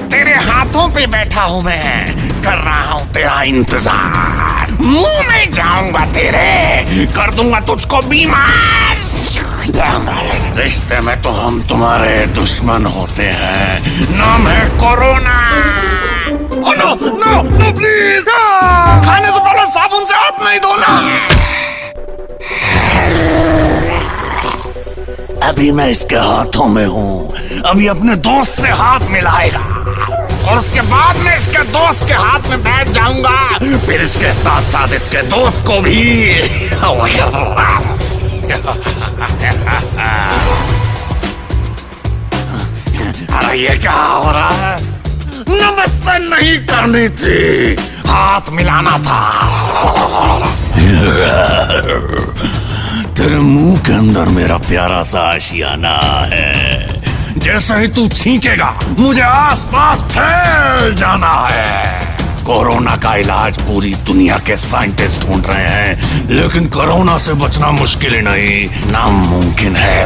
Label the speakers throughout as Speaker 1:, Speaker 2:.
Speaker 1: तेरे हाथों पे बैठा हूँ मैं, कर रहा हूँ तेरा इंतजार। मुंह में जाऊंगा तेरे, कर दूंगा तुझको बीमार। रिश्ते में तो हम तुम्हारे दुश्मन होते हैं, नाम है corona. Oh no no no please, खाने से पहले साबुन से हाथ नहीं धोना। अभी मैं इसके हाथों में हूँ, अभी अपने दोस्त से हाथ मिलाएगा और उसके बाद मैं इसके दोस्त के हाथ में बैठ जाऊंगा, फिर इसके साथ साथ इसके दोस्त को भी। अरे ये क्या हो रहा है? नमस्ते नहीं करनी थी, हाथ मिलाना था। तेरे मुंह के अंदर मेरा प्यारा सा आशियाना है, जैसे ही तू छींकेगा मुझे आसपास फैल जाना है। कोरोना का इलाज पूरी दुनिया के साइंटिस्ट ढूंढ रहे हैं, लेकिन कोरोना से बचना मुश्किल ही नहीं, नामुमकिन है।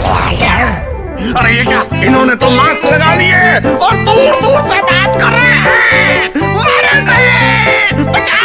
Speaker 1: अरे ये क्या, इन्होंने तो मास्क लगा लिए और दूर दूर से बात कर रहे हैं। मरेंगे, बचाओ।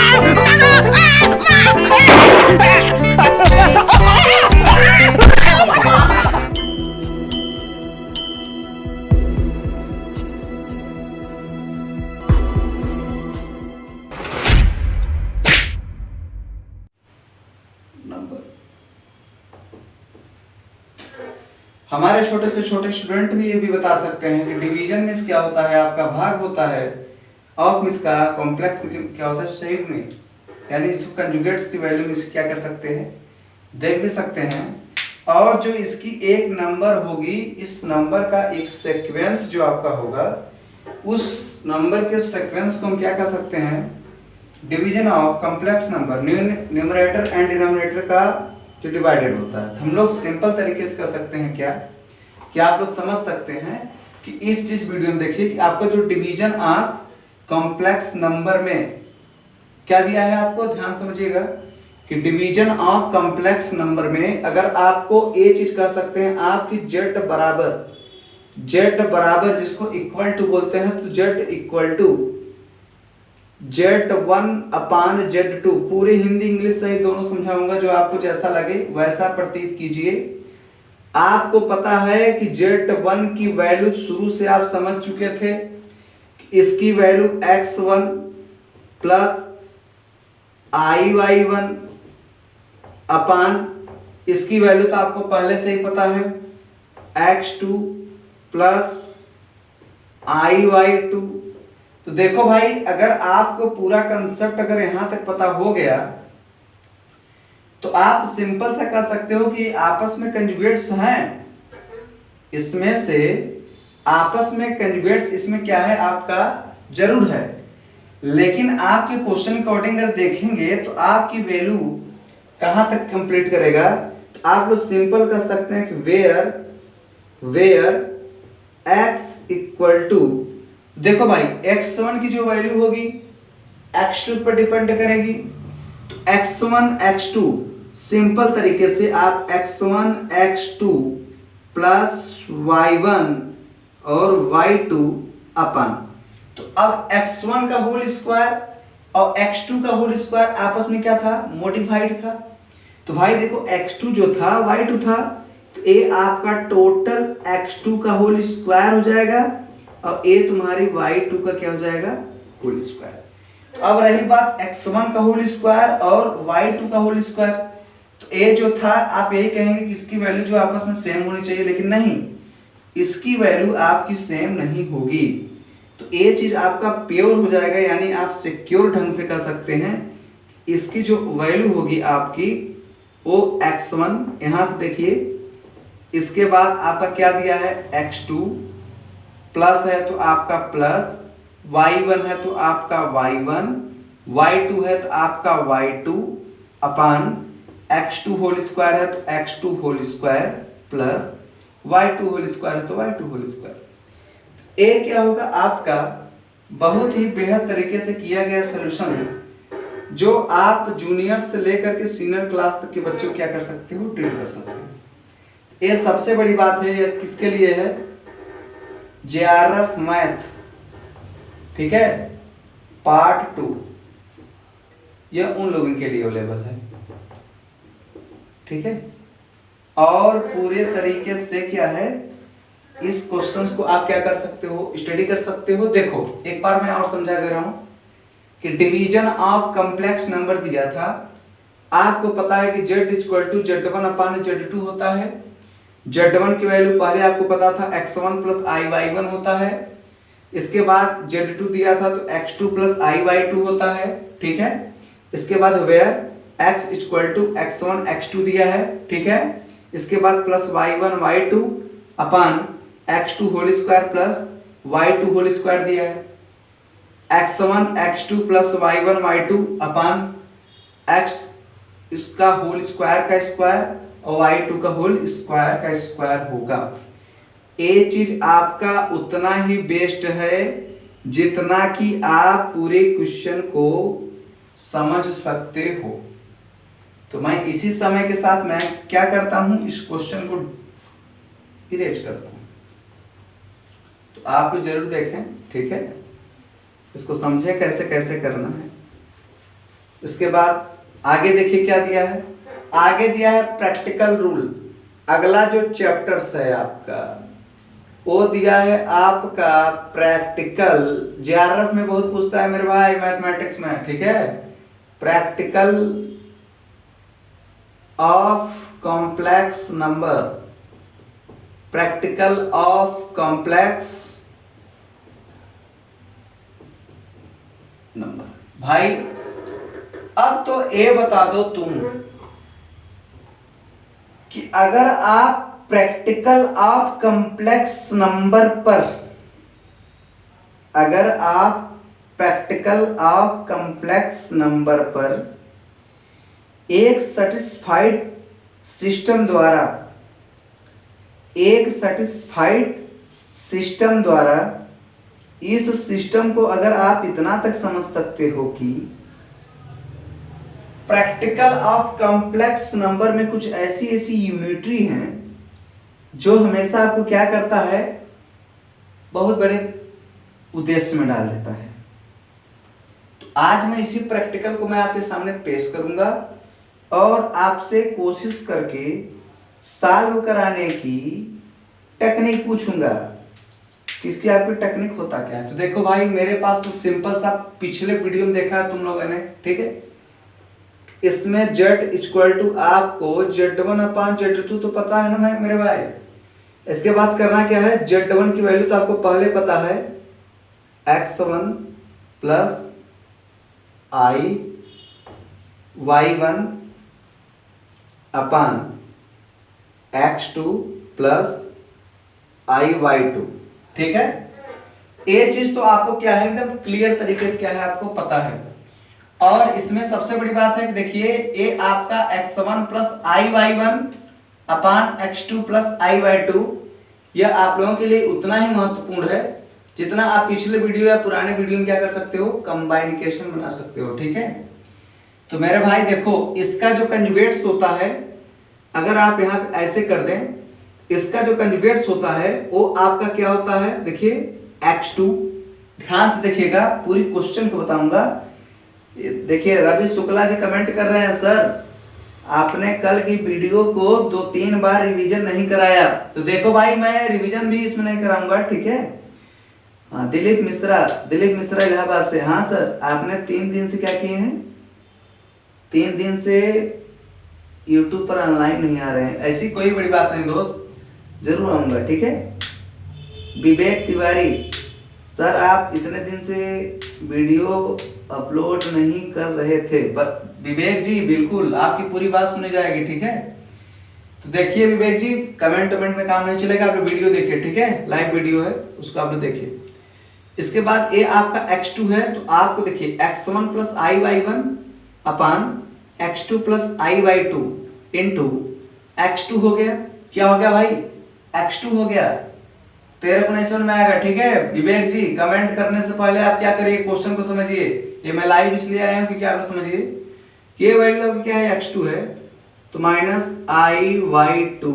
Speaker 2: हमारे छोटे से छोटे स्टूडेंट भी ये भी बता सकते हैं कि डिवीजन में क्या होता है, आपका भाग होता है, ऑफ में इसका कॉम्प्लेक्स में क्या होता है, संयुग्म में, यानी इसको कंजुगेट्स की वैल्यू में क्या कर सकते हैं, देख भी सकते हैं। और जो इसकी एक नंबर होगी, इस नंबर का एक सीक्वेंस जो आपका होगा, उस नंबर के सीक्वेंस को हम क्या कर सकते हैं, division of complex number, numerator and denominator का जो डिवाइडेड होता है। हम लोग सिंपल तरीके से कर सकते हैं क्या आप लोग समझ सकते हैं कि इस चीज वीडियो में देखिए कि आपका जो डिवीजन ऑफ कॉम्प्लेक्स नंबर में क्या दिया है, आपको ध्यान समझिएगा कि डिवीजन ऑफ कॉम्प्लेक्स नंबर में अगर आपको ये चीज कह सकते हैं आपकी z बराबर जिसको इक्वल टू बोलते हैं, तो z इक्वल टू Z1/Z2, पूरी हिंदी इंग्लिश सही दोनों समझाऊंगा, जो आपको जैसा लगे वैसा प्रतीत कीजिए। आपको पता है कि Z1 की वैल्यू शुरू से आप समझ चुके थे, इसकी वैल्यू x1 प्लस iy1 अपान, इसकी वैल्यू तो आपको पहले से ही पता है, x2 प्लस iy2। तो देखो भाई, अगर आपको पूरा कंसेप्ट अगर यहां तक पता हो गया तो आप सिंपल सा कह सकते हो कि आपस में कंजुगेट्स हैं, इसमें से आपस में कंजुगेट्स इसमें क्या है आपका जरूर है, लेकिन आपके क्वेश्चन अकॉर्डिंग अगर देखेंगे तो आपकी वैल्यू कहां तक कंप्लीट करेगा, तो आप लोग सिंपल कर सकते हैं कि वेयर x इक्वल टू, देखो भाई x1 की जो वैल्यू होगी x2 पर डिपेंड करेगी, तो x1 x2 सिंपल तरीके से आप x1 x2 प्लस y1 और y2 अपन, तो अब x1 का होल स्क्वायर और x2 का होल स्क्वायर आपस में क्या था, मॉडिफाइड था। तो भाई देखो x2 जो था y2 था, तो ये आपका टोटल x2 का होल स्क्वायर हो जाएगा और ये तुम्हारी y2 का क्या हो जाएगा, होल स्क्वायर। तो अब रही बात x1 का होल स्क्वायर और y2 का होल स्क्वायर, तो ये जो था आप यही कहेंगे कि इसकी वैल्यू जो आपस में सेम होनी चाहिए, लेकिन नहीं, इसकी वैल्यू आपकी सेम नहीं होगी। तो ये चीज आपका प्योर हो जाएगा, यानी आप सिक्योर ढंग से कह सकते हैं इसकी जो वैल्यू होगी आपकी वो x1, यहां से देखिए, इसके बाद आपका क्या दिया है x2 प्लस है तो आपका प्लस, y1 है तो आपका y1, y2 है तो आपका y2 upon x2 whole square है तो x2 whole square plus y2 whole square है तो y2 होल स्क्वायर। ये क्या होगा आपका बहुत ही बेहद तरीके से किया गया सॉल्यूशन है, जो आप जूनियर से लेकर के सीनियर क्लास तक के बच्चों क्या कर सकते हो, ट्रीट कर सकते हो। ये सबसे बड़ी बात है, ये किसके लिए है, JRF मैथ, ठीक है, पार्ट 2, यह उन लोगों के लिए अवेलेबल है, ठीक है। और पूरे तरीके से क्या है, इस क्वेश्चंस को आप क्या कर सकते हो, स्टडी कर सकते हो। देखो एक बार मैं और समझा दे रहा हूं कि डिवीजन ऑफ कॉम्प्लेक्स नंबर दिया था, आपको पता है कि z इक्वल टू Z1/Z2 होता है। Z1 की वैल्यू पहले आपको पता था x1 प्लस i/y1 होता है। इसके बाद Z2 दिया था तो x2 प्लस i/y2 होता है, ठीक है। इसके बाद where x equal to x1 x2 दिया है, ठीक है। इसके बाद plus y1 y2 upon x2 whole square plus y2 whole square दिया है। x1 x2 plus y1 y2 upon x इसका होल स्क्वायर का स्क्वायर और y2 का होल स्क्वायर का स्क्वायर होगा। ये चीज आपका उतना ही बेस्ट है जितना कि आप पूरे क्वेश्चन को समझ सकते हो। तो मैं इसी समय के साथ मैं क्या करता हूं, इस क्वेश्चन को इरेज करता हूं। तो आप भी जरूर देखें, ठीक है, इसको समझे कैसे कैसे करना है। इसके बाद आगे देखिए क्या दिया है, आगे दिया है प्रैक्टिकल रूल। अगला जो चैप्टर्स है आपका वो दिया है आपका प्रैक्टिकल। जेआरएफ में बहुत पूछता है मेरे भाई, मैथमेटिक्स में, ठीक है। Practical of complex number, practical of complex number. भाई अब तो ये बता दो तुम कि अगर आप प्रैक्टिकल ऑफ कॉम्प्लेक्स नंबर पर, अगर आप प्रैक्टिकल ऑफ कॉम्प्लेक्स नंबर पर एक सैटिस्फाइड सिस्टम द्वारा, एक सैटिस्फाइड सिस्टम द्वारा, इस सिस्टम को अगर आप इतना तक समझ सकते हो कि प्रैक्टिकल ऑफ कॉम्प्लेक्स नंबर में कुछ ऐसी ऐसी यूनिटरी हैं जो हमेशा आपको क्या करता है, बहुत बड़े उद्देश्य में डाल देता है। तो आज मैं इसी प्रैक्टिकल को मैं आपके सामने पेश करूंगा और आपसे कोशिश करके सॉल्व कराने की टेक्निक पूछूंगा। किसकी आपकी टेक्निक होता क्या है। तो देखो भाई मेरे पास तो सिंपल सा पिछले वीडियो में देखा है तुम लोगों ने, ठीक है। इसमें z इक्वल टू आपको Z1/Z2 तो पता है ना मेरे भाई। इसके बाद करना क्या है, Z1 की वैल्यू तो आपको पहले पता है x1 प्लस i/y1 अपान x2 प्लस i/y2, ठीक है। ये चीज तो आपको क्या है एकदम क्लियर तरीके से क्या है आपको पता है। और इसमें सबसे बड़ी बात है कि देखिए ये आपका x1 प्लस i/y1 अपान x2 प्लस i/y2, यह आप लोगों के लिए उतना ही महत्वपूर्ण है जितना आप पिछले वीडियो या पुराने वीडियो में क्या कर सकते हो, कंबाइनिकेशन बना सकते हो, ठीक है। तो मेरे भाई देखो इसका जो कंजुगेट्स होता है, अगर आप यहाँ ऐसे कर दें, इसका जो कंजुगेट्स होता है वो आपका क्या होता है, देखिए x2, ध्यान से देखिएगा पूरी क्वेश्चन को बताऊंगा। देखिए रवि शुक्ला जी कमेंट कर रहे हैं, सर आपने कल की वीडियो को 2-3 बार रिवीजन नहीं कराया। तो देखो भाई मैं रिवीजन भी इसमें नहीं कराऊंगा, ठीक है। हाँ दिलीप मिश्रा इलाहाबाद से, हाँ सर आपने 3 दिन से क्या किए हैं, 3 दिन से यूट्यूब पर ऑनलाइन नहीं आ रहे हैं। ऐसी कोई बड़ी बात नहीं दोस्त, जरूर आऊंगा, ठीक है। विवेक तिवारी, सर आप इतने दिन से वीडियो अपलोड नहीं कर रहे थे। विवेक जी बिल्कुल आपकी पूरी बात सुनी जाएगी, ठीक है। तो देखिए विवेक जी कमेंट में काम नहीं चलेगा, आप वीडियो देखिए, ठीक है, लाइव वीडियो है उसको आप देखिए। इसके बाद ये आपका x2 है, तो आपको देखिए x1 प्लस i/y1 अपान x2 plus i/y2 into x2 हो गया, क्या हो गया भाई, x2 हो गया। तेरे को नहीं समझ में आएगा, ठीक है। विवेक जी कमेंट करने से पहले आप क्या करिए, क्वेश्चन को समझिए। ये मैं लाइव इसलिए आया हूं कि क्या आप समझिए कि ये वैल्यू क्या है, x2 है, तो माइनस i/y2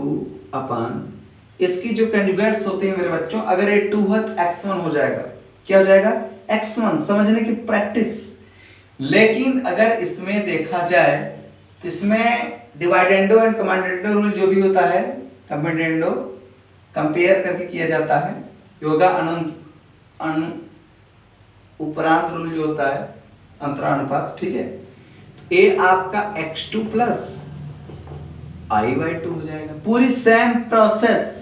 Speaker 2: अपान इसकी जो कंजुगेट्स होती है मेरे बच्चों, अगर ये 2 है तो x1 हो जाएगा। क्या हो जाएगा? x1। समझने की प्रैक्टिस। लेकिन अगर इसमें देखा जाए तो इसमें डिवाइडेंडो एंड कमांडेंडो रूल जो भी होता है, कमांडेंडो कंपेयर करके किया जाता है, योगा अनंत उपरांत रूल जो होता है, अंतरानुपात, ठीक है। ए आपका x2 प्लस i/2 हो जाएगा। पूरी सेम प्रोसेस।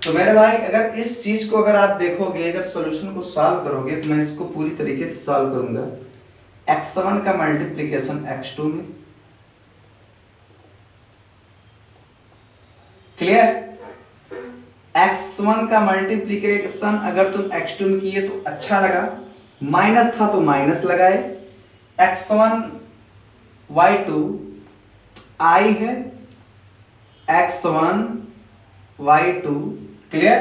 Speaker 2: तो मेरे भाई अगर इस चीज को अगर आप देखोगे, अगर सॉल्यूशन को सॉल्व करोगे, तो मैं इसको पूरी तरीके से सॉल्व करूंगा। x1 का मल्टीप्लिकेशन x2 में, क्लियर। x1 का मल्टीप्लिकेशन अगर तुम x2 में किए तो अच्छा लगा, माइनस था तो माइनस लगाए। x1 y2 i है, x1 y2, क्लियर,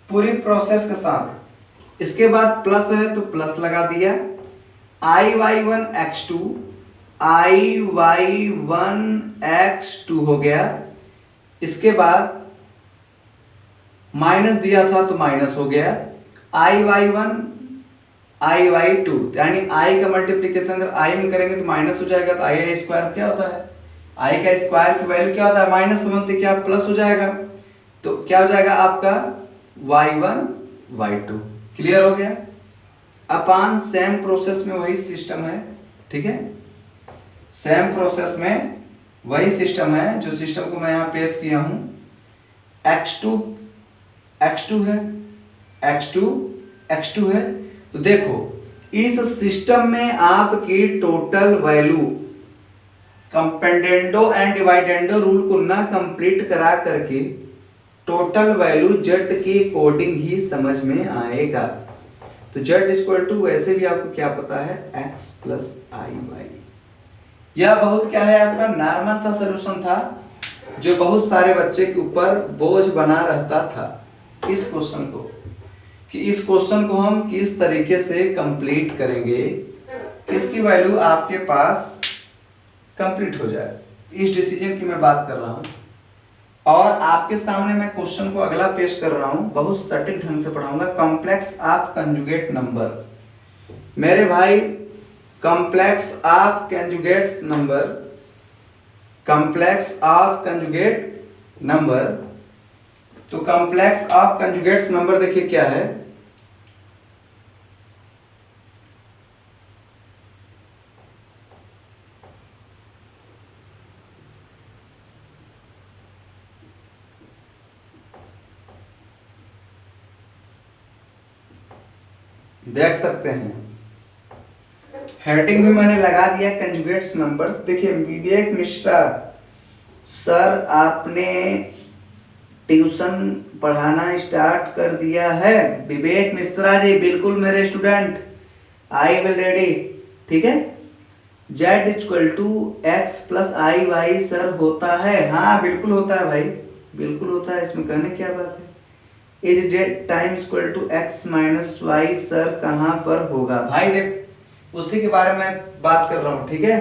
Speaker 2: पूरी प्रोसेस के साथ। इसके बाद प्लस है तो प्लस लगा दिया, i/1 x2, i/1 x2 हो गया। इसके बाद माइनस दिया था तो माइनस हो गया, i/1 i/2, यानी i का मल्टीप्लिकेशन अगर i में करेंगे तो माइनस हो जाएगा, तो i स्क्वायर क्या होता है, i का स्क्वायर की वैल्यू क्या होता है, -1, तो क्या प्लस हो जाएगा, तो क्या हो जाएगा आपका y1 y2। क्लियर हो गया। अपान सेम प्रोसेस में वही सिस्टम है, ठीक है। सेम प्रोसेस में वही सिस्टम है जो सिस्टम को मैं यहां पेश किया हूं। x2 है, x2 है। तो देखो इस सिस्टम में आपकी टोटल वैल्यू कंपेंडेंडो एंड डिवाइडेंडो रूल को ना कंप्लीट करा करके टोटल वैल्यू z के अकॉर्डिंग ही समझ में आएगा। तो z इक्वल टू, वैसे भी आपको क्या पता है, x प्लस i/। यह बहुत क्या है आपका नॉर्मल सा सलूशन था जो बहुत सारे बच्चे के ऊपर बोझ बना रहता था इस क्वेश्चन को, कि इस क्वेश्चन को हम किस तरीके से कंप्लीट करेंगे, किसकी वैल्यू आपके पास कंप्लीट हो जाए। इस डिसीजन की मैं बात कर रहा हूं और आपके सामने मैं क्वेश्चन को अगला पेश कर रहा हूं, बहुत सटीक ढंग से पढ़ाऊंगा। कॉम्प्लेक्स ऑफ कंजुगेट नंबर, मेरे भाई complex of conjugate number, complex of conjugate number. तो कॉम्प्लेक्स ऑफ कंजुगेट्स नंबर देखिए क्या है, देख सकते हैं, हेडिंग भी मैंने लगा दिया कंजुगेट्स नंबर्स। देखिए विवेक मिश्रा सर, आपने ट्यूशन पढ़ाना स्टार्ट कर दिया है। विवेक मिश्रा जी, बिल्कुल मेरे स्टूडेंट, आई विल रेडी, ठीक है। z equal to x plus i y sir होता है, हाँ बिल्कुल होता है भाई, बिल्कुल होता है, इसमें कहने क्या बात है। Is z time equal to x minus y sir कहाँ पर होगा, भाई देख उसी के बारे में बात कर रहा हूँ, ठीक है।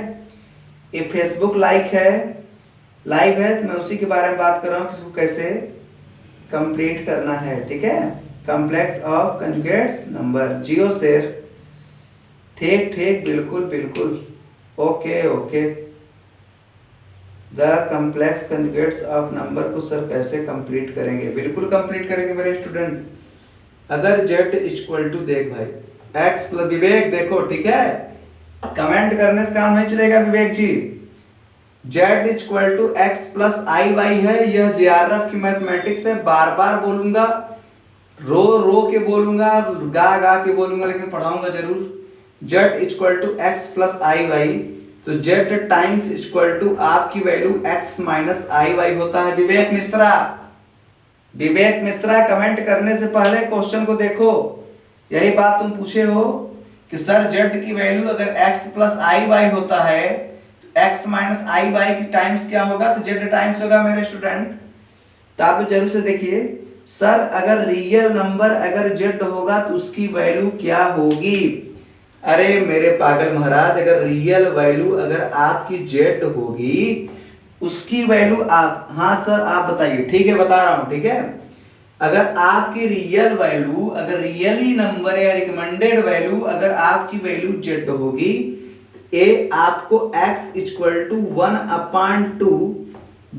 Speaker 2: ये फेसबुक लाइव है तो मैं उसी के बारे में बात कर रहा हूँ कि इसको कैसे कंप्लीट करना है, ठीक है। Complex of conjugates number, Jio share, ठीक, बिल्कुल, okay. The complex conjugates of number को सर कैसे कंप्लीट करेंगे, बिल्कुल कंप्लीट करेंगे मेरे स्टूडेंट। अगर z इक्वल टू, देख भाई x प्लस, विवेक देखो ठीक है, कमेंट करने से काम नहीं चलेगा Vivek ji. z equal to x plus i y है, यह जेआरएफ की मैथमेटिक्स है, बार बार बोलूंगा, रो के बोलूंगा, गा के बोलूंगा, लेकिन पढ़ाऊंगा जरूर। z equal to x plus i y, तो z टाइम्स इक्वल टू आपकी value x minus i y होता है। विवेक मिश्रा कमेंट करने से पहले क्वेश्चन को देखो, यही बात तुम पूछे हो कि सर z की वैल्यू अगर x प्लस आई वाई होता है तो x माइनस आई वाई की टाइम्स क्या होगा, तो z टाइम्स होगा मेरे स्टूडेंट। तो आप जरूर से देखिए सर, अगर रियल नंबर अगर z होगा तो उसकी वैल्यू क्या होगी। अरे मेरे पागल महाराज, अगर रियल वैल्यू अगर आपकी z होगी उसकी वैल्यू आप, हाँ सर आप बताइए, ठीक है बता रहा हूं, ठीक है। अगर आपकी रियल वैल्यू, अगर रियली नंबर या रिकमेंडेड वैल्यू, अगर आपकी वैल्यू जेड होगी, ए आपको x इक्वल टू 1/2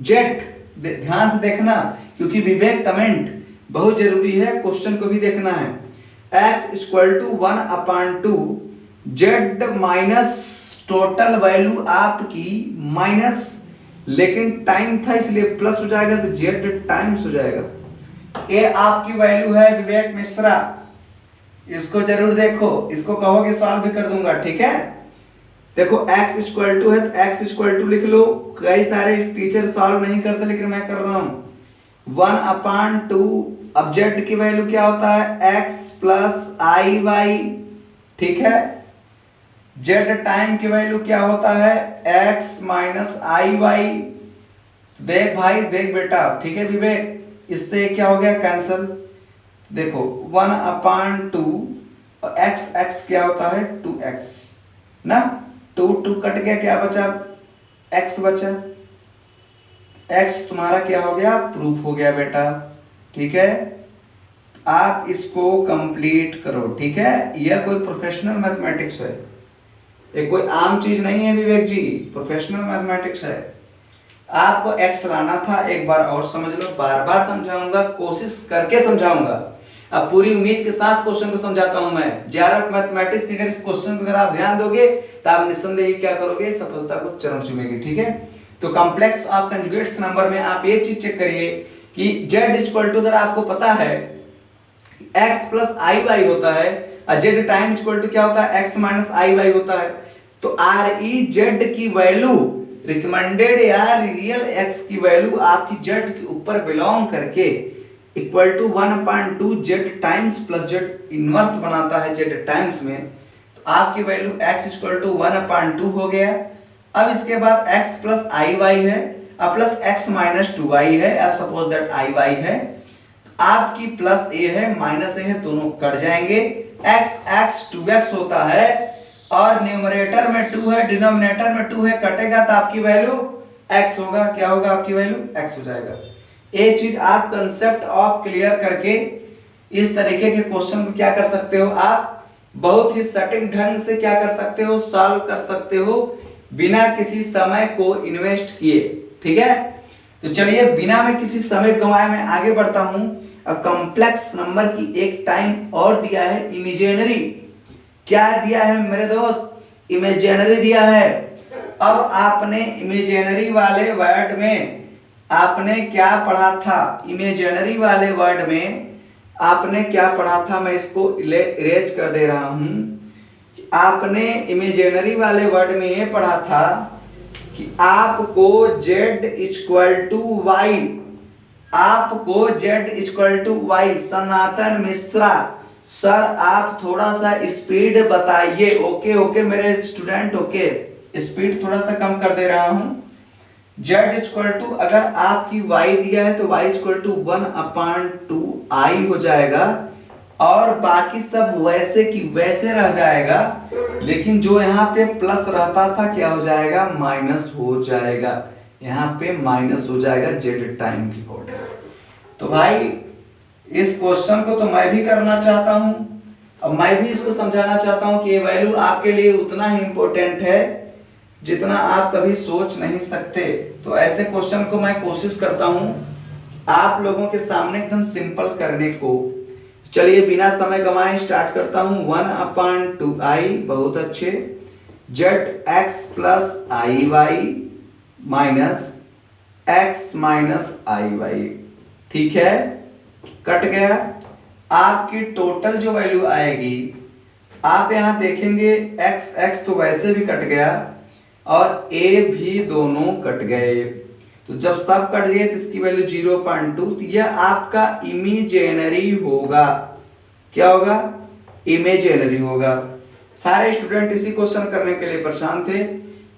Speaker 2: जेड, ध्यान से देखना क्योंकि विवेक कमेंट बहुत जरूरी है, क्वेश्चन को भी देखना है। x equal to 1/2 z minus total value आपकी माइनस, लेकिन टाइम था इसलिए प्लस हो जाएगा तो जेड टाइम्स हो जाएगा। ये आपकी वैल्यू है विवेक मिश्रा, इसको जरूर देखो, इसको कहोगे सॉल्व भी कर दूंगा, ठीक है। देखो x इक्वल टू है तो x इक्वल टू लिख लो, कई सारे टीचर सॉल्व नहीं करते लेकिन मैं कर रहा हूं। 1/2, अब z की वैल्यू क्या होता है x प्लस आई वाई, ठीक है। z टाइम की वैल्यू क्या होता है x माइनस आई वाई। देख भाई देख बेटा, ठीक है विवेक, इससे क्या हो गया कैंसल। देखो 1/2 और x क्या होता है 2x ना, 2 कट गया, क्या बचा x बचा, x तुम्हारा क्या हो गया प्रूफ हो गया बेटा, ठीक है। आप इसको कंप्लीट करो, ठीक है। यह कोई प्रोफेशनल मैथमेटिक्स है, ये कोई आम चीज नहीं है विवेक जी, प्रोफेशनल मैथमेटिक्स है। आपको x लाना था, एक बार और समझ लो, बार बार समझाऊंगा, कोशिश करके समझाऊंगा। अब पूरी उम्मीद के साथ क्वेश्चन को समझाता हूं मैं। जेआरएफ मैथमेटिक्स के अगर इस क्वेश्चन को अगर आप ध्यान दोगे तो आप निस्संदेह क्या करोगे, सफलता को चरण चूमेगी, ठीक है। तो कॉम्प्लेक्स ऑफ कंजुगेट्स नंबर में आप ये चीज चेक करिए कि z इक्वल टू, अगर आपको पता है x प्लस आई वाई होता है और z टाइम इक्वल टू क्या होता है x माइनस आई वाई होता है, तो आर ई जेड की वैल्यू रिकमेंडेड या रियल x की वैल्यू आपकी z के ऊपर बिलोंग करके equal to 1/2 z times plus z inverse बनाता है जेड टाइम्स में, तो आपकी वैल्यू x इक्वल टू 1/2 हो गया। अब इसके बाद x प्लस आई वाई है और प्लस x माइनस 2y है, as suppose that i y है, आपकी प्लस a है माइनस a है, दोनों कट जाएंगे, x 2x होता है और न्यूमरेटर में 2 है डिनोमिनेटर में 2 है, कटेगा तो आपकी वैल्यू x होगा, क्या होगा आपकी वैल्यू x हो जाएगा। एक चीज आप कंसेप्ट ऑफ क्लियर करके इस तरीके के क्वेश्चन को क्या कर सकते हो, आप बहुत ही सटीक ढंग से क्या कर सकते हो, सॉल्व कर सकते हो बिना किसी समय को इन्वेस्ट किए, ठीक है। तो चलिए बिना में किसी समय गंवाए मैं आगे बढ़ता हूं। अब कॉम्प्लेक्स नंबर की एक टाइम और दिया है इमेजिनरी, क्या दिया है मेरे दोस्त, इमेजिनरी दिया है। अब आपने इमेजिनरी वाले वर्ड में आपने क्या पढ़ा था, इमेजिनरी वाले वर्ड में आपने क्या पढ़ा था, मैं इसको इरेज कर दे रहा हूं। आपने इमेजिनरी वाले वर्ड में ये पढ़ा था कि आपको z इक्वल टू वाई, आपको z equal to y. Sanatan Mishra sir आप थोड़ा सा स्पीड बताइए। ओके ओके मेरे स्टूडेंट, ओके स्पीड थोड़ा सा कम कर दे रहा हूं। z इक्वल टू, अगर आपकी y दिया है तो y इक्वल टू 1/2 i हो जाएगा और बाकी सब वैसे की वैसे रह जाएगा, लेकिन जो यहाँ पे प्लस रहता था क्या हो जाएगा, माइनस हो जाएगा, यहाँ पे माइनस हो जाएगा z टाइम की कोड। तो भाई इस क्वेश्चन को तो मैं भी करना चाहता हूं, अब मैं भी इसको समझाना चाहता हूं कि ये वैल्यू आपके लिए उतना ही इंपॉर्टेंट है जितना आप कभी सोच नहीं सकते। तो ऐसे क्वेश्चन को मैं कोशिश करता हूं आप लोगों के सामने एकदम सिंपल करने को। चलिए बिना समय गंवाए स्टार्ट करता हूं। 1/2i, बहुत अच्छे, zx plus i Y minus x minus i Y, ठीक है, कट गया। आपकी टोटल जो वैल्यू आएगी, आप यहां देखेंगे x तो वैसे भी कट गया और a भी दोनों कट गए, तो जब सब कट गए तो इसकी वैल्यू 0.2, तो यह आपका इमेजिनरी होगा। क्या होगा, इमेजिनरी होगा। सारे स्टूडेंट इसी क्वेश्चन करने के लिए परेशान थे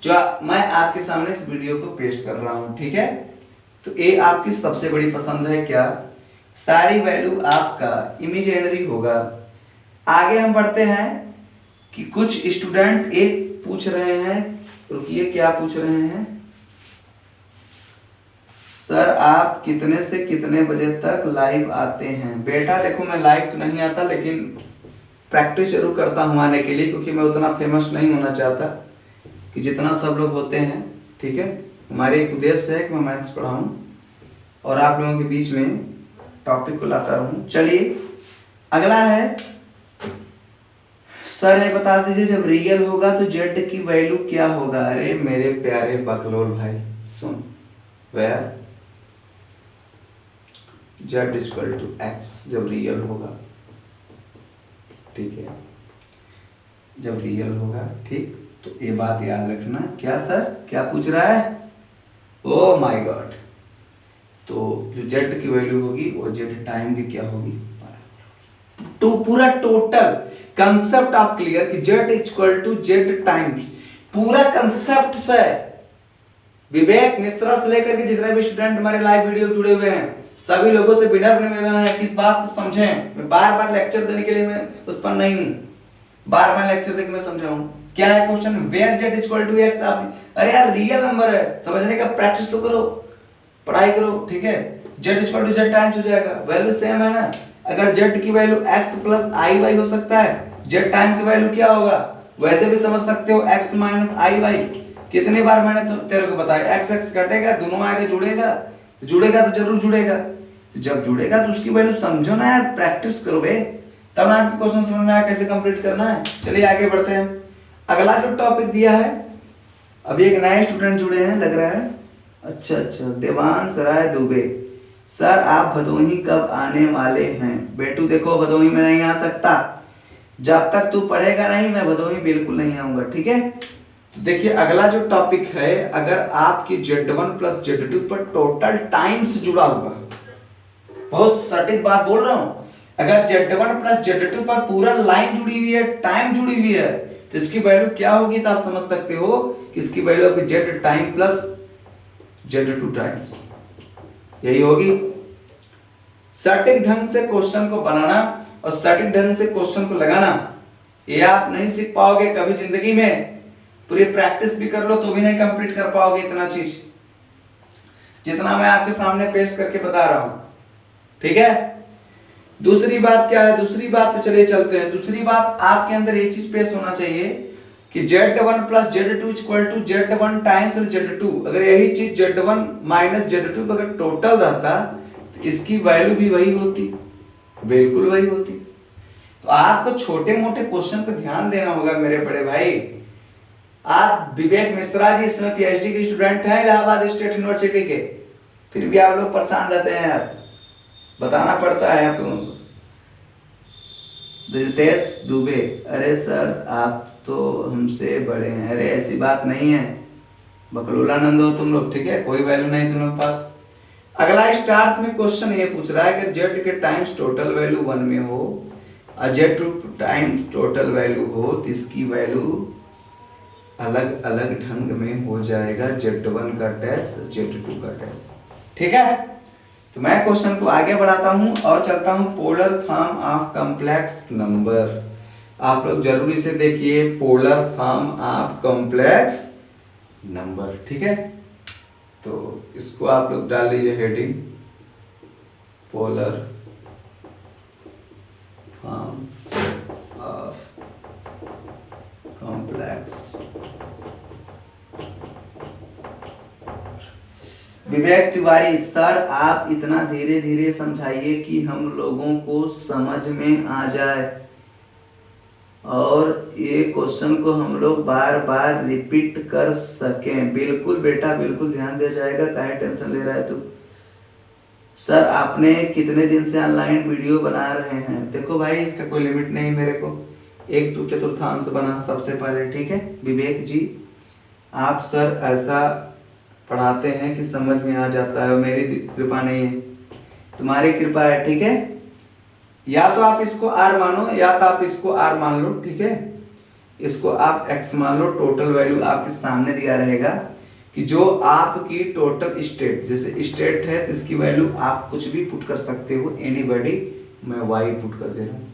Speaker 2: जो मैं आपके सामने इस वीडियो को पेश कर रहा हूं, ठीक है। तो ए आपकी सबसे बड़ी पसंद है, क्या सारी वैल्यू आपका इमेजिनरी होगा। आगे हम बढ़ते हैं कि कुछ स्टूडेंट एक पूछ रहे हैं, रुकिए क्या पूछ रहे हैं, सर आप कितने से कितने बजे तक लाइव आते हैं? बेटा देखो मैं लाइव तो नहीं आता, लेकिन प्रैक्टिस जरूर करता हूँ आने के लिए, क्योंकि मैं उतना फेमस नहीं होना चाहता कि जितना सब लोग होते हैं। ठीक है, हमारे एक उद्देश्य है कि मैं मैथ्स पढ़ाऊँ और आप लोगों के बीच में टॉपिक को लाता रहूँ। चलिए अगला है, सर ये बता दीजिए जब रियल होगा तो जेड की वैल्यू क्या होगा? अरे मेरे प्यारे बकलोल भाई सुन, where Z equal to X जब रियल होगा, ठीक है, जब रियल होगा, ठीक, तो ये बात याद रखना। क्या सर क्या पूछ रहा है? ओ माय गॉड, तो जो जेड की वैल्यू होगी वो जेड टाइम की क्या होगी? तो पूरा टोटल कंसेप्ट आप क्लियर कि z equal to z times, पूरा कंसेप्ट से विवेक मिश्रा से लेकर के जितने भी स्टूडेंट हमारे लाइव वीडियो जुड़े हुए हैं सभी लोगों से विनम्र निवेदन है कि इस बात को समझें। मैं बार बार लेक्चर देने के लिए मैं उत्पन्न नहीं हूं, बार बार लेक्चर देकर मैं समझाऊं। क्या है question? Where Z equal to x. आप अरे यार रियल नंबर है, समझने का प्रैक्टिस तो करो, पढ़ाई करो, ठीक है। Z equal to z times हो जाएगा, वैल्यू सेम है ना। अगर जेड की value x plus i y हो सकता है, जेड टाइम की वैल्यू क्या होगा? वैसे भी समझ सकते हो x माइनस आई वाई। कितनी बार मैंने तो तेरे को बताया, x x कटेगा, दोनों आगे जुड़ेगा, जुड़ेगा तो जरूर जुड़ेगा, जब जुड़ेगा तो उसकी वैल्यू समझो ना यार, प्रैक्टिस करो बे, तब ना आपके क्वेश्चन समझ में आया कैसे कंप्लीट करना है। चलिए आगे बढ़ते हैं। अगला जो टॉपिक दिया है, अभी एक नए स्टूडेंट जुड़े हैं लग रहा है। अच्छा, देवांश राय दुबे, सर आप भदोही कब आने वाले हैं? बेटू देखो भदोही में नहीं आ सकता, जब तक तू पढ़ेगा नहीं मैं भदोही बिल्कुल नहीं आऊंगा, ठीक है। तो देखिए अगला जो टॉपिक है, अगर आपकी Z1 प्लस Z2 पर टोटल टाइम्स जुड़ा हुआ, बहुत सटीक बात बोल रहा हूं, अगर Z1 प्लस Z2 पर पूरा लाइन जुड़ी हुई है, टाइम जुड़ी हुई है, तो इसकी वैल्यू क्या होगी? तो आप समझ सकते हो कि इसकी वैल्यू आपकी Z time plus Z2 times यही होगी। सटीक ढंग से क्वेश्चन को बनाना और सटीक ढंग से क्वेश्चन को लगाना, ये आप नहीं सीख पाओगे कभी जिंदगी में। पूरी प्रैक्टिस भी कर लो तो भी नहीं कंप्लीट कर पाओगे इतना चीज, जितना मैं आपके सामने पेश करके बता रहा हूं, ठीक है। दूसरी बात क्या है? दूसरी बात पे चलिए चलते हैं। दूसरी बात आपके अंदर ये चीज पेश होना चाहिए कि Z1 plus Z2 equal to Z1 times Z2। अगर यही चीज Z1 माइनस Z2 अगर टोटल रहता तो इसकी वैल्यू भी वही होती, बिल्कुल वही होती। तो आपको छोटे मोटे क्वेश्चन पर ध्यान देना होगा मेरे बड़े भाई। आप विवेक मिश्रा जी इसमें PhD के स्टूडेंट हैं इलाहाबाद स्टेट यूनिवर्सिटी के, फिर भी आप लोग परेशान रहते हैं यार, बताना पड़ता है आप लोगों को। ब्रिजेश दुबे, अरे सर आप तो हमसे बड़े हैं। अरे ऐसी बात नहीं है, बकलोलानंद हो तुम लोग, ठीक है, कोई वैल्यू नहीं तुम लोग पास। अगला स्टार्स में क्वेश्चन ये पूछ रहा है कि जेड के टाइम्स टोटल वैल्यू 1 में हो और जेड टाइम्स टोटल वैल्यू हो तो इसकी वैल्यू अलग अलग ढंग में हो जाएगा, Z1 का डैश Z2 का डैश, ठीक है। तो मैं क्वेश्चन को आगे बढ़ाता हूं और चलता हूं polar form of complex number. आप लोग जरूरी से देखिए polar form of complex number, ठीक है। तो इसको आप लोग डाल लीजिए heading, polar form of complex. Vivek Tiwari, sir आप इतना धीरे धीरे समझाइए कि हम लोगों को समझ में आ जाए और ये क्वेश्चन को हम लोग बार बार रिपीट कर सकें। बिल्कुल बेटा बिल्कुल ध्यान दिया जाएगा, काहे टेंशन ले रहा है तू। सर आपने कितने दिन से ऑनलाइन वीडियो बना रहे हैं? देखो भाई इसका कोई लिमिट नहीं, मेरे को 1/4 बना सबसे पहले, ठीक है। विवेक जी आप सर ऐसा पढ़ाते हैं कि समझ में आ जाता है, और मेरी कृपा नहीं है, तुम्हारी कृपा है, ठीक है। या तो आप इसको R मानो या तो आप इसको R मान लो, ठीक है। इसको आप X मान लो, टोटल वैल्यू आपके सामने दिया रहेगा कि जो आपकी टोटल स्टेट, जैसे स्टेट है तो इसकी वैल्यू आप कुछ भी पुट कर सकते हो, एनीबॉडी, मैं Y पुट कर दे रहा हूँ।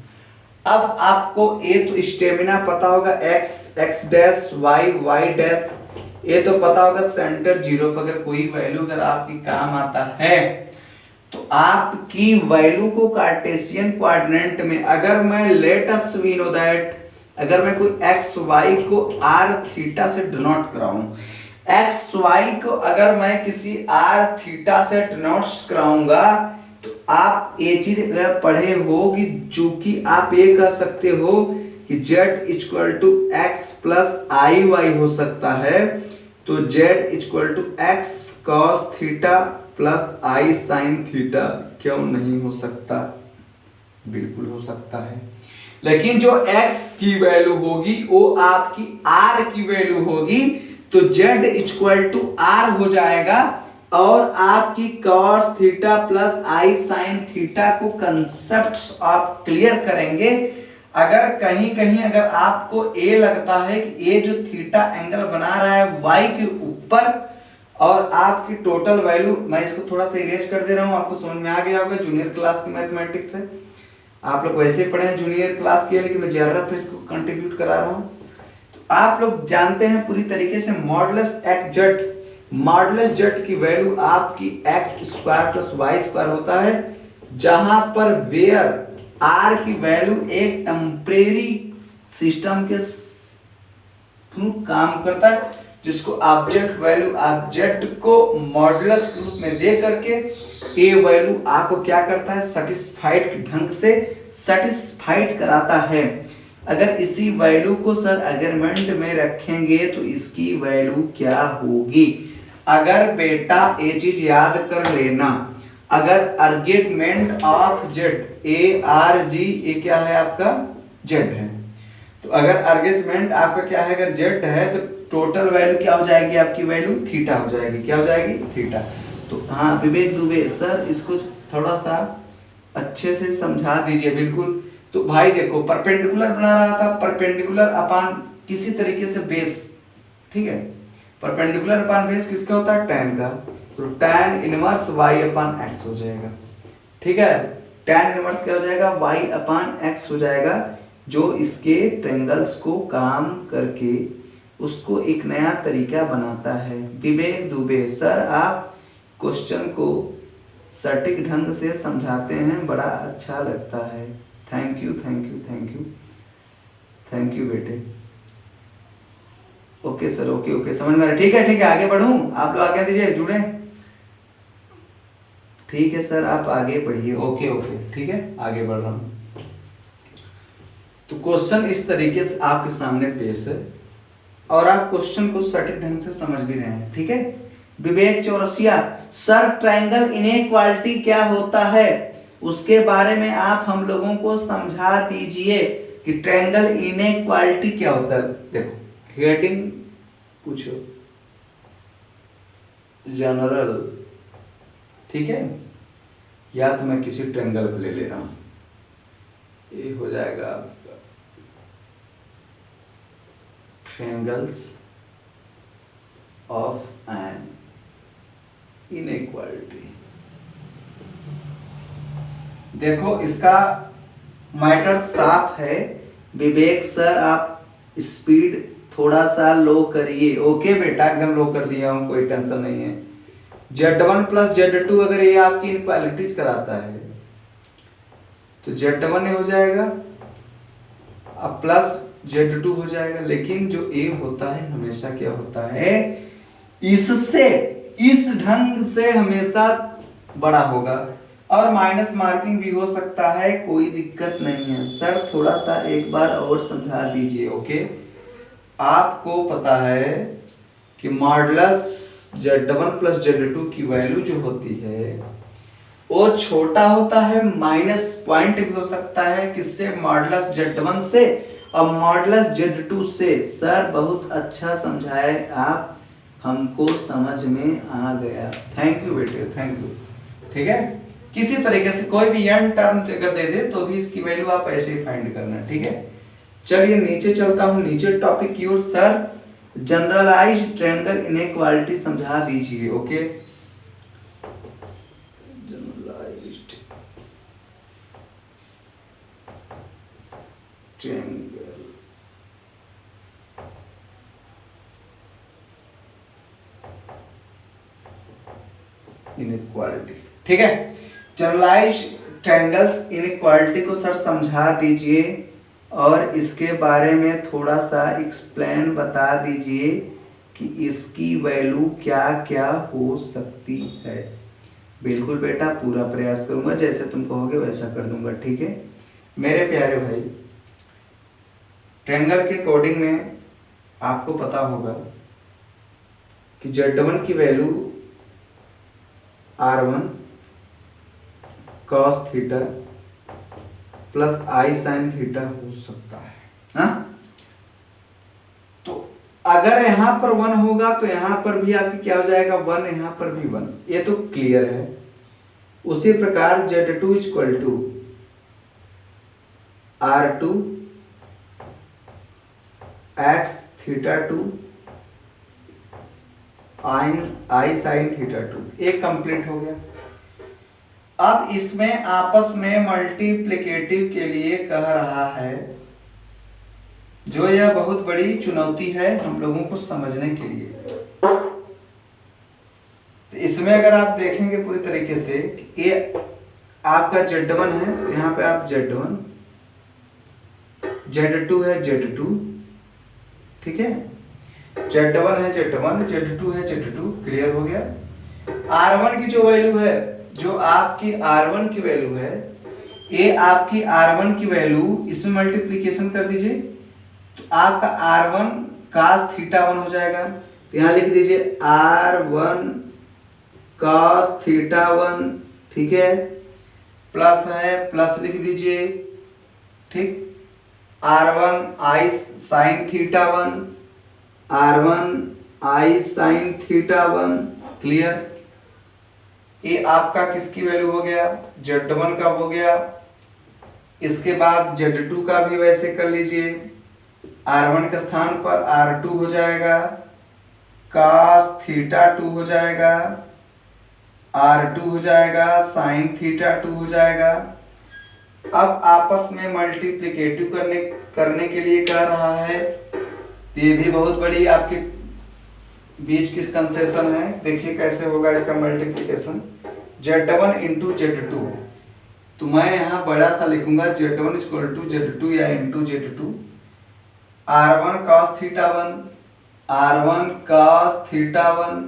Speaker 2: अब आपको ये तो स्टेमिना पता होगा, X X dash Y Y dash, ये तो पता होगा सेंटर जीरो पर अगर कोई वैल्यू अगर आपकी काम आता है तो आपकी वैल्यू को कार्टेशियन कोऑर्डिनेट में अगर मैं let us we know that अगर मैं कोई एक्स वाई को आर थीटा से डिनोट कराऊं, एक्स वाई को अगर मैं किसी आर थीटा से डिनोट कराऊंगा तो आप ये चीज अगर पढ़े होगी जो कि आप ये कह सकते हो कि z equal to x plus i y हो सकता है, तो z equal to x cos theta plus I sine theta क्यों नहीं हो सकता? बिल्कुल हो सकता है, लेकिन जो x की वैल्यू होगी वो आपकी r की वैल्यू होगी, तो z इक्वल टू r हो जाएगा और आपकी cos थीटा प्लस आई साइन थीटा को कंसेप्ट आप क्लियर करेंगे। अगर कहीं कहीं अगर आपको ए लगता है कि ये जो थीटा एंगल बना रहा है y के ऊपर और आपकी टोटल वैल्यू, मैं इसको थोड़ा सा इरेज कर दे रहा हूं, आपको समझ में आ गया होगा जूनियर क्लास की मैथमेटिक्स है, आप लोग वैसे ही पढ़े हैं जूनियर क्लास के, लेकिन मैं ज्यादा इसको कंट्रीब्यूट करा रहा हूं। तो आप लोग जानते हैं पूरी तरीके से modulus x z, modulus z की वैल्यू आपकी x square plus y square होता है, जहां पर वेयर आर की वैल्यू एक टेम्परेरी सिस्टम के थ्रू काम करता है, जिसको ऑब्जेक्ट वैल्यू ऑब्जेक्ट को मॉडुलस के रूप में दे करके ए वैल्यू आपको क्या करता है, सेटिस्फाइड ढंग से सेटिस्फाइड कराता है। अगर इसी वैल्यू को सर आर्गुमेंट में रखेंगे तो इसकी वैल्यू क्या होगी? अगर बेटा ये चीज याद कर लेना, अगर argument of Z A R G ये क्या है आपका जेड है, तो अगर आर्गुमेंट आपका क्या है, अगर जेड है तो टोटल वैल्यू क्या हो जाएगी, आपकी वैल्यू थीटा हो जाएगी, क्या हो जाएगी, थीटा। तो हाँ विवेक दुबे सर इसको थोड़ा सा अच्छे से समझा दीजिए। बिल्कुल, तो भाई देखो परपेंडिकुलर बना रहा था, परपेंडिकुलर अपान किसी तरीके से बेस, ठीक है, परपेंडिकुलर अपान बेस किसका होता है, tan का, तो tan इनवर्स y अपान x हो जाएगा, ठीक है, tan इनवर्स क्या हो जाएगा, y अपान x हो जाएगा, जो इसके ट्रायंगल्स को काम करके उसको एक नया तरीका बनाता है। विवेक दुबे सर आप क्वेश्चन को सटीक ढंग से समझाते हैं, बड़ा अच्छा लगता है, thank you thank you thank you thank you बेटे। ओके सर, ओके ओके समझ में आ रहा है, ठीक है आगे बढ़ूं, आप लोग आगे दीजिए, जुड़े, ठीक है सर आप आगे बढ़िए, ओके ओके ठीक है आगे बढ़ रहा हूं। तो क्वेश्चन इस तरीके से आपके सामने पेश है और आप क्वेश्चन को सटीक ढंग से समझ भी रहे हैं, ठीक है। विवेक चौरसिया सर ट्रायंगल इनइक्वालिटी क्या होता है, उसके बारे में आप हम लोगों को समझा दीजिए कि ट्रायंगल इनइक्वालिटी क्या होता है। देखो हेडिंग पूछो जनरल, ठीक है, या तो मैं किसी ट्रायंगल पे ले ले रहा हूं, ये हो जाएगा आपका ट्रायंगल्स ऑफ एन इनइक्वालिटी। देखो इसका मैटर साफ है, विवेक सर आप स्पीड थोड़ा सा लो करिए, ओके बेटा एकदम लो कर दिया हूं, कोई टेंशन नहीं है। Z1 प्लस Z2 अगर ये आपकी इनइक्वालिटीज कराता है तो Z1 हो जाएगा अब प्लस Z2 हो जाएगा, लेकिन जो A होता है हमेशा क्या होता है, इससे इस ढंग से हमेशा बड़ा होगा, और माइनस मार्किंग भी हो सकता है, कोई दिक्कत नहीं है। सर थोड़ा सा एक बार और समझा दीजिए, ओके। आपको पता है कि मॉडुलस Z1 प्लस Z2 की वैल्यू जो होती है वो छोटा होता है, माइनस पॉइंट भी हो सकता है, किससे, मॉडुलस Z1 से और मॉडुलस Z2 से। सर बहुत अच्छा समझाए आप, हमको समझ में आ गया, थैंक यू बेटे थैंक यू, ठीक है। किसी तरीके से कोई भी n टर्म अगर दे दे तो भी इसकी वैल्यू आप ऐसे ही फाइंड करना, ठीक है। चलिए नीचे चलता हूं, नीचे टॉपिक की ओर। सर जनरलाइज्ड ट्रायंगल इनइक्वालिटी समझा दीजिए, ओके। Generalized triangle inequality. ठीक है, जनरलाइज ट्रायंगल्स इनइक्वालिटी को सर समझा दीजिए और इसके बारे में थोड़ा सा एक्सप्लेन बता दीजिए कि इसकी वैल्यू क्या क्या हो सकती है। बिल्कुल बेटा, पूरा प्रयास करूंगा, जैसे तुम कहोगे वैसा कर दूंगा। ठीक है मेरे प्यारे भाई, ट्रायंगल के कोडिंग में आपको पता होगा कि Z1 की value R1 cos theta plus I sin theta हो सकता है ना। तो अगर यहां पर 1 होगा तो यहां पर भी आपकी क्या हो जाएगा 1, यहां पर भी 1, ये तो क्लियर है। उसी प्रकार Z2 equal to R2 x theta 2 I sin theta 2, एक कंप्लीट हो गया। अब इसमें आपस में मल्टीप्लिकेटिव के लिए कह रहा है, जो यह बहुत बड़ी चुनौती है हम लोगों को समझने के लिए। तो इसमें अगर आप देखेंगे पूरी तरीके से, ये आपका Z1 है तो यहाँ पे आप Z1, Z2 है Z2, ठीक है, Z1 है Z1, Z2 है Z2, क्लियर हो गया। R1 की जो वैल्यू है, जो आपकी R1 की वैल्यू है, ये आपकी R1 की वैल्यू इसमें मल्टीप्लीकेशन कर दीजिए तो आपका R1 cos थीटा 1 हो जाएगा। तो यहाँ लिख दीजिए R1 cos थीटा 1, ठीक है, प्लस है, प्लस लिख दीजिए, ठीक, R1 I sin theta 1, R1 I sin theta 1, clear. ये आपका किसकी वैल्यू हो गया, Z1 का हो गया। इसके बाद Z2 का भी वैसे कर लीजिए, R1 के स्थान पर R2 हो जाएगा, cos थीटा 2 हो जाएगा, R2 हो जाएगा, sin थीटा 2 हो जाएगा। अब आपस में मल्टीप्लिकेटिव करने के लिए कह रहा है, ये भी बहुत बड़ी आपकी बीच की कंसेशन है। देखिए कैसे होगा इसका मल्टीप्लिकेशन, Z1 इंटू Z2, तो मैं यहाँ बड़ा सा लिखूंगा Z1 इक्वल टू Z2 या into Z2, R1 cos theta 1, R1 cos theta 1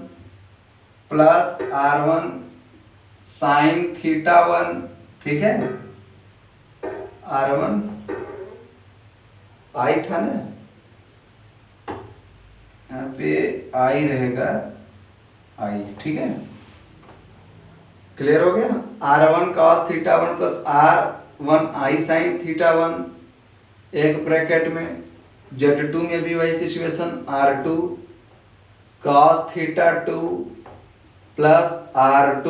Speaker 2: plus R1 sin theta 1, ठीक है, R1 I था ना, यहाँ पे I रहेगा I, ठीक है, क्लियर हो गया। R1 cos theta 1 plus R1 I sin theta 1, एक ब्रैकेट में, Z2 में भी वही situation, R2 cos theta 2 plus R2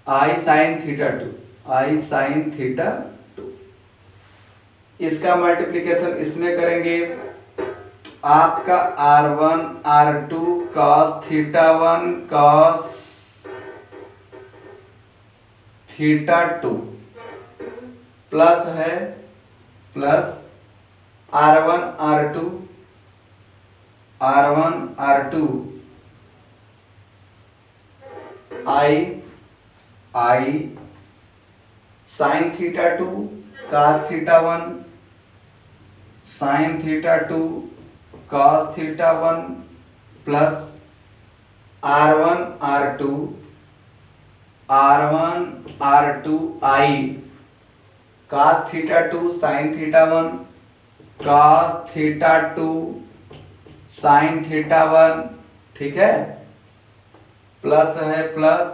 Speaker 2: I sin theta 2, I sin theta 2। इसका मल्टीप्लिकेशन इसमें करेंगे तो आपका R1 R2 cos theta 1 cos theta 2 plus है, plus R1 R2 I sin theta 2 cos theta 1 sin theta 2 cos theta 1 plus R1 R2 I cos theta 2 sin theta 1 cos theta 2 sin theta 1, ठीक है, plus है, plus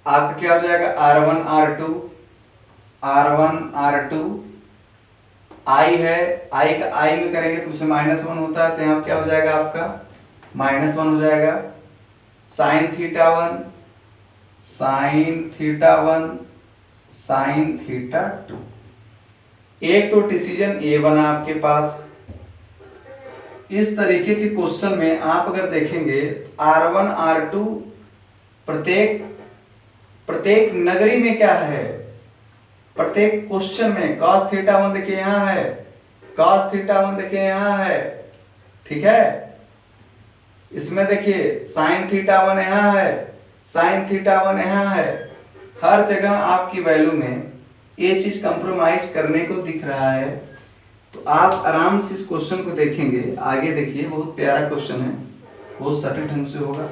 Speaker 2: आपका क्या हो जाएगा R1 R2 I है, I का I में करेंगे तो उसमें -1 होता है, तो यहाँ क्या हो जाएगा आपका -1 हो जाएगा, sin थीटा 1 sin थीटा 2। एक तो डिसीजन ए बना आपके पास। इस तरीके के क्वेश्चन में आप अगर देखेंगे R1 R2 प्रत्येक नगरी में क्या है, प्रत्येक क्वेश्चन में cos थीटा 1 देखिए यहाँ है, cos थीटा 1 देखिए यहाँ है, ठीक है। इसमें देखिए साइन थीटा 1 यहाँ है, साइन थीटा 1 यहाँ है, हर जगह आपकी वैल्यू में ये चीज कंप्रोमाइज करने को दिख रहा है। तो आप आराम से इस क्वेश्चन को देखेंगे, आगे देखिए बहुत प्यारा क्वेश्चन है, बहुत सटीक ढंग से होगा।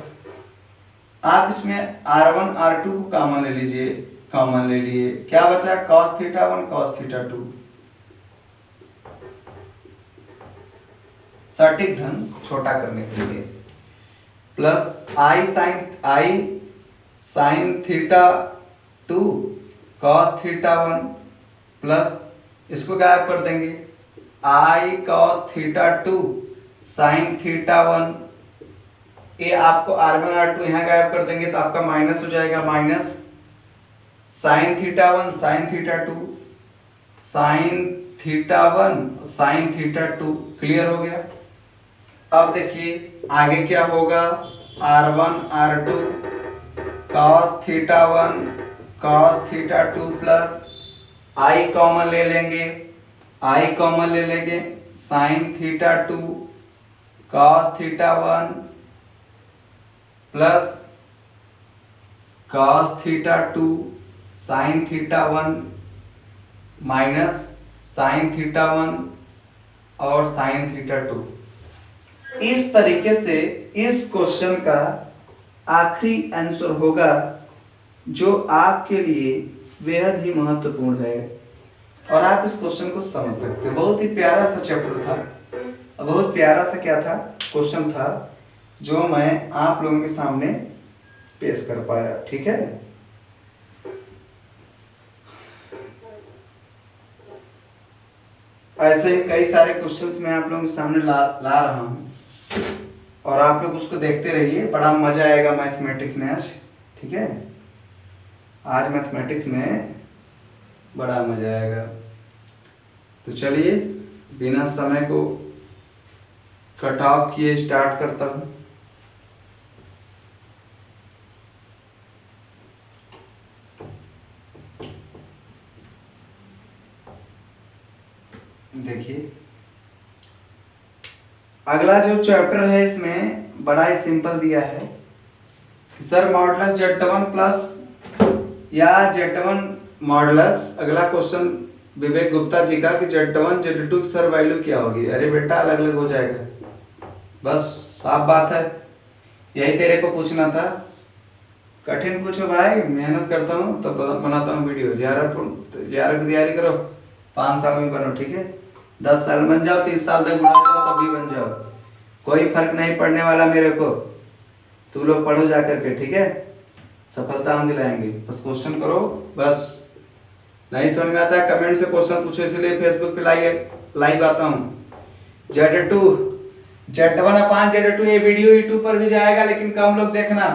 Speaker 2: आप इसमें R1 R2 को कॉमन ले लीजिए, कॉमन ले लिए, क्या बचा cos थीटा 1 cos थीटा 2, सटीक ढंग छोटा करने के लिए, प्लस आई sine theta 2 cos theta 1 plus इसको गायब कर देंगे I cos theta 2 sine theta 1, ये आपको R1 R2 यहाँ गायब कर देंगे तो आपका माइनस हो जाएगा, minus sine theta 1 sign theta 2 sine theta 1 sign theta 2, clear हो गया। अब देखिए आगे क्या होगा, R1 R2 cos theta 1 cos theta 2 plus I common ले लेंगे, आई कॉमन ले लेंगे, sine theta 2 cos theta 1 plus cos theta 2 sine theta 1 minus sine theta 1 और साइन थीटा 2। इस तरीके से इस क्वेश्चन का आखिरी आंसर होगा जो आपके लिए बेहद ही महत्वपूर्ण है और आप इस क्वेश्चन को समझ सकते हो। बहुत ही प्यारा सा चैप्टर था, बहुत प्यारा सा क्या था क्वेश्चन था जो मैं आप लोगों के सामने पेश कर पाया, ठीक है। ऐसे ही कई सारे क्वेश्चंस मैं आप लोगों के सामने ला रहा हूँ और आप लोग उसको देखते रहिए, बड़ा मजा आएगा मैथमेटिक्स में आज, ठीक है। आज मैथमेटिक्स में बड़ा मजा आएगा। तो चलिए बिना समय को कट ऑफ किए स्टार्ट करता हूँ। देखिए अगला जो चैप्टर है इसमें बड़ा ही सिंपल दिया है कि सर मॉडुलस Z1 प्लस या Z1 मॉडुलस, अगला क्वेश्चन विवेक गुप्ता जी का कि Z1 Z2 की सर वैल्यू क्या होगी। अरे बेटा अलग अलग हो जाएगा, बस साफ बात है, यही तेरे को पूछना था। कठिन पूछो भाई, मेहनत करता हूँ तो बनाता हूँ वीडियो। JRF की तैयारी करो, 5 साल में बनो, ठीक है। 10 साल बन जाओ, 30 साल तक बुढ़ा जाओ तब भी बन जाओ, कोई फर्क नहीं पड़ने वाला मेरे को। तू लोग पढ़ो जा करके, ठीक है, सफलता हम दिलाएंगे। बस क्वेश्चन करो, बस नहीं समझ में आता है कमेंट से क्वेश्चन पूछो, इसलिए फेसबुक पे लाइव आता हूँ। Z1 अपान Z2 ये वीडियो यूट्यूब पर भी जाएगा, लेकिन कम लोग देखना,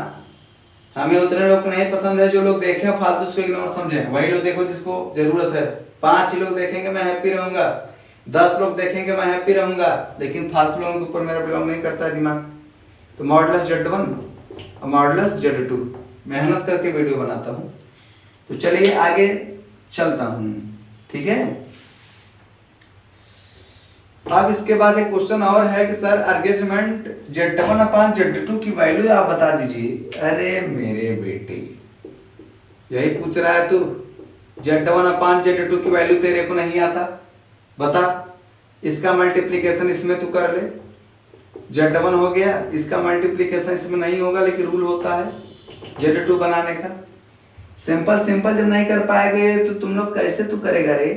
Speaker 2: हमें उतने लोग को नहीं पसंद है जो लोग देखे फालतू उसको इग्नोर समझे। वही लोग देखो जिसको जरूरत है। 5 ही लोग देखेंगे मैं हैप्पी रहूंगा, 10 लोग देखेंगे मैं हैप्पी रहूंगा, लेकिन फालतू लोगों के ऊपर मेरा बिलोंग नहीं करता है दिमाग। तो मॉडुलस Z1 और मॉडुलस Z2 मेहनत करके वीडियो बनाता हूँ। तो चलिए आगे चलता हूँ, ठीक है। अब इसके बाद एक क्वेश्चन और है कि सर अरेंजमेंट Z1 अपान Z2 की वैल्यू आप बता दीजिए। अरे मेरे बेटे यही पूछ रहा है तू, Z1 अपान Z2 की वैल्यू तेरे को नहीं आता, बता। इसका मल्टीप्लिकेशन इसमें तू कर ले, Z1 हो गया, इसका मल्टीप्लिकेशन इसमें नहीं होगा, लेकिन रूल होता है Z2 बनाने का। सिंपल सिंपल जब नहीं कर पाएंगे तो तुम लोग कैसे तू करेगा रे।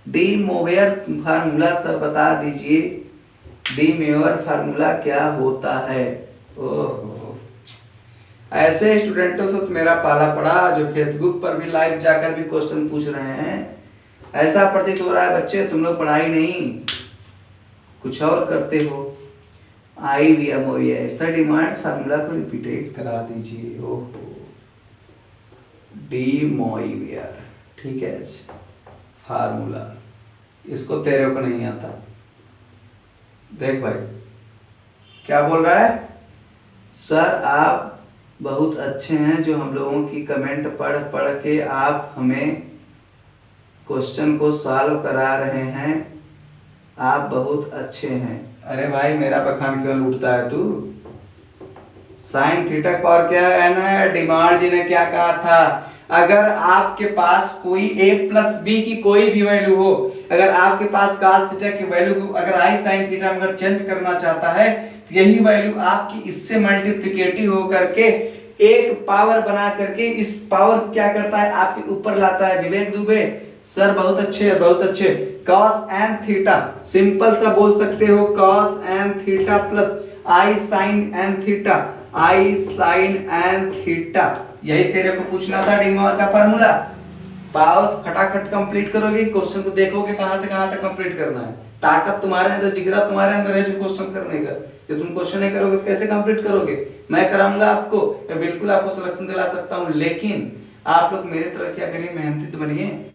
Speaker 2: डी मोवेयर फार्मूला सर बता दीजिए, डी मोवेयर फार्मूला क्या होता है। ओहो, ऐसे स्टूडेंटों से तो मेरा पाला पड़ा जो फेसबुक पर भी लाइव जाकर भी क्वेश्चन पूछ रहे हैं। ऐसा प्रतीत हो रहा है बच्चे तुम लोग पढ़ाई नहीं कुछ और करते हो। I V M O sir demands formula को रिपीटेट करा दीजिए। ओहो, डी मोवेयर, ठीक है, फार्मूला, इसको तेरे को नहीं आता। देख भाई क्या बोल रहा है, सर आप बहुत अच्छे हैं जो हम लोगों की कमेंट पढ़ पढ़ के आप हमें क्वेश्चन को सॉल्व करा रहे हैं, आप बहुत अच्छे हैं। अरे भाई मेरा बखान क्यों लूटता है तू? साइन थीटा का पावर क्या है ना, डिमांड जी ने क्या कहा था, अगर आपके पास कोई a प्लस बी की कोई भी वैल्यू हो, अगर आपके पास cos थीटा की वैल्यू को अगर i sin थीटा में अगर चेंज करना चाहता है तो यही वैल्यू आपकी इससे मल्टीप्लिकेटिव हो करके एक पावर बना करके इस पावर को क्या करता है आपके ऊपर लाता है। विवेक दुबे सर बहुत अच्छे बहुत अच्छे। cos n थीटा सिंपल सा बोल सकते हो, cos n theta plus i sin n theta, i sin n theta, यही तेरे को पूछना था डीमोर का फार्मूला। पाओ फटाफट कंप्लीट करोगे, क्वेश्चन को देखोगे कहां से कहां तक कंप्लीट करना है। ताकत तुम्हारे अंदर, जिगरा तुम्हारे अंदर है जो क्वेश्चन करने का। ये तुम क्वेश्चन नहीं करोगे तो कैसे कंप्लीट करोगे? मैं कराऊंगा आपको, मैं बिल्कुल आपको सिलेक्शन दिला सकता हूं, लेकिन आप लोग मेरे तरह क्या करिए, मेहनती तो बनिए।